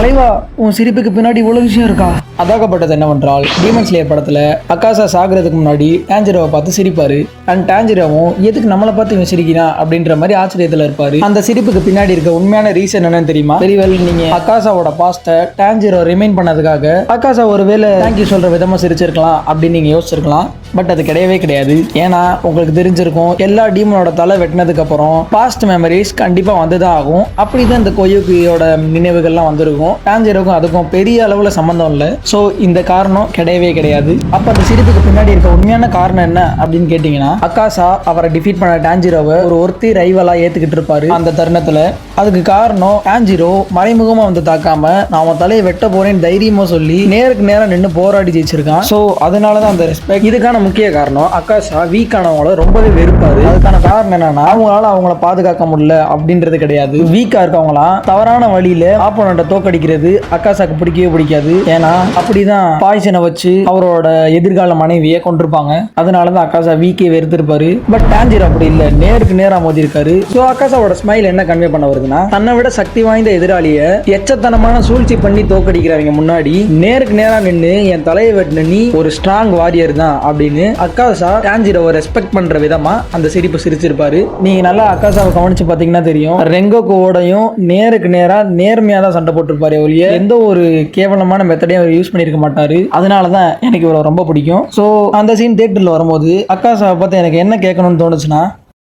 தலைவா, உன் சிரிப்புக்கு பின்னாடி இவ்வளவு விஷயம் இருக்கா? அதாகப்பட்டது என்னவென்றால், டீமன் ஸ்லேயர் படத்துல அக்காசா சாகுறதுக்கு முன்னாடி டான்ஜிரோவை பார்த்து சிரிப்பாரு. அண்ட் டான்ஜிரோவும் எதுக்கு நம்மளை பார்த்து இவன் சிரிக்கிறான் அப்படின்ற மாதிரி ஆச்சரியத்துல இருப்பாரு. அந்த சிரிப்புக்கு பின்னாடி இருக்க உண்மையான ரீசன் என்னன்னு தெரியுமா? வெரிவெல், நீங்க அக்காசாவோட பாஸ்ட டான்ஜிரோ ரிமைன் பண்ணதுக்காக அக்காசா ஒருவேளை தேங்க்யூ சொல்ற விதமா சிரிச்சிருக்கலாம் அப்படின்னு நீங்க யோசிச்சிருக்கலாம். பட் அது கிடையவே கிடையாது. ஏன்னா உங்களுக்கு தெரிஞ்சிருக்கும், எல்லா டீமனோட தலை வெட்டினதுக்கு அப்புறம் பாஸ்ட் மெமரிஸ் கண்டிப்பா வந்துதான் ஆகும். அப்படிதான் இந்த கொய்யுக்கியோட நினைவுகள்லாம் வந்திருக்கும். டான்ஜிரோக்கும் அதுக்கும் பெரிய அளவுல சம்பந்தம் இல்லை. ஸோ இந்த காரணம் கிடையவே கிடையாது. அப்ப அந்த சிரிப்புக்கு பின்னாடி இருக்க உண்மையான காரணம் என்ன அப்படின்னு கேட்டீங்கன்னா, அக்காசா அவரை டிஃபீட் பண்ண டான்ஜிரோவை ஒரு ஒருத்தி ரைவலா ஏத்துக்கிட்டு இருப்பாரு. அந்த தருணத்துல அதுக்கு காரணம் டான்ஜிரோ மறைமுகமா வந்து தாக்காம நான் அவன் தலையை வெட்ட போறேன்னு தைரியமா சொல்லி நேருக்கு நேரம் நின்று போராடி ஜெயிச்சிருக்கான். ஸோ அதனாலதான் அந்த ரெஸ்பெக்ட். இதுக்கான முக்கிய காரணம் அக்காசா வீக் ஆனவங்கள ரொம்பவே வெறுப்பாரு. அதுக்கான காரணம் என்னன்னா, அவங்களால பாதுகாக்க முடியல அப்படின்றது கிடையாது. வீக்கா இருக்கவங்களாம் தவறான வழியில ஆப்போனண்ட்டை தோக்கடிக்கிறது அக்காசாக்கு பிடிக்கவே பிடிக்காது. ஏன்னா அப்படிதான் பாய்சனை வச்சு அவரோட எதிர்கால மனைவியை கொண்டிருப்பாங்க. அதனாலதான் அக்காசா வீக்கே வெறுத்திருப்பாரு. பட் டான்ஜிரோ அப்படி இல்லை, நேருக்கு நேரா மோதி இருக்காரு. ஸோ அக்காசாவோட ஸ்மைல் என்ன கன்வே பண்ண வருதுன்னா, தன்னை விட சக்தி வாய்ந்த எதிராளிய எச்சத்தனமான சூழ்ச்சி பண்ணி தோக்கடிக்கிறவங்க முன்னாடி நேருக்கு நேரா நின்று என் தலையை வெட்டின நீ ஒரு ஸ்ட்ராங் வாரியர் தான் அப்படின்னு அக்காசா டான்ஜிரோவை ரெஸ்பெக்ட் பண்ற விதமா அந்த சிரிப்பு சிரிச்சிருப்பாரு. நீங்க நல்லா அக்காசாவை கவனிச்சு பாத்தீங்கன்னா தெரியும், ரெங்கோகோடையும் நேருக்கு நேரா நேர்மையா தான் சண்டை போட்டிருப்பாரு. ஒழிய எந்த ஒரு கேவலமான மெத்தடையும் அவர் யூஸ் பண்ணிருக்க மாட்டாரு. அதனாலதான் எனக்கு இவரை ரொம்ப பிடிக்கும். ஸோ அந்த சீன் தியேட்டர்ல வரும்போது அக்காசாவை பார்த்து எனக்கு என்ன கேட்கணும்னு தோணுச்சுன்னா,